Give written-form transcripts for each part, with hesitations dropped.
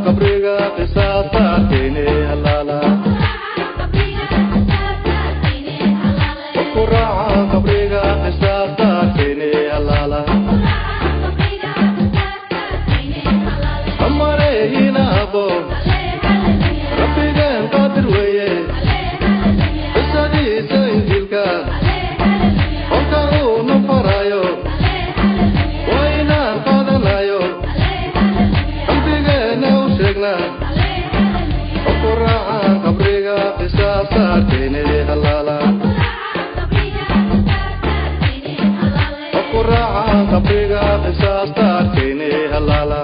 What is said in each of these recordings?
qabriga qisaasta keene halala quraca qabriga qisaasta keene halala amareyna abo rabbigan qadir weye qisadiisa injilka onka uu nafarayo waynaan qaadanayo qalbigeena u sheegna quraca qabriga qisaasta keene halala quraca qabriga qisaasta keene halala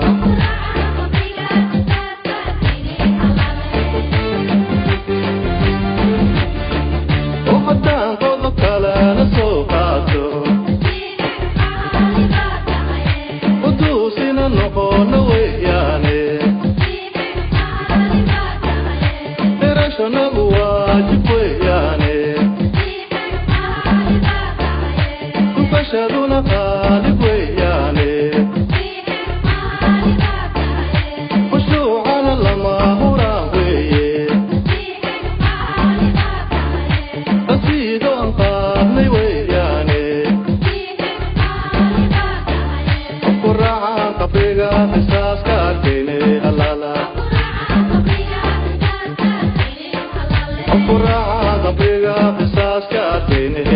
quraca qabriga qisaasta keene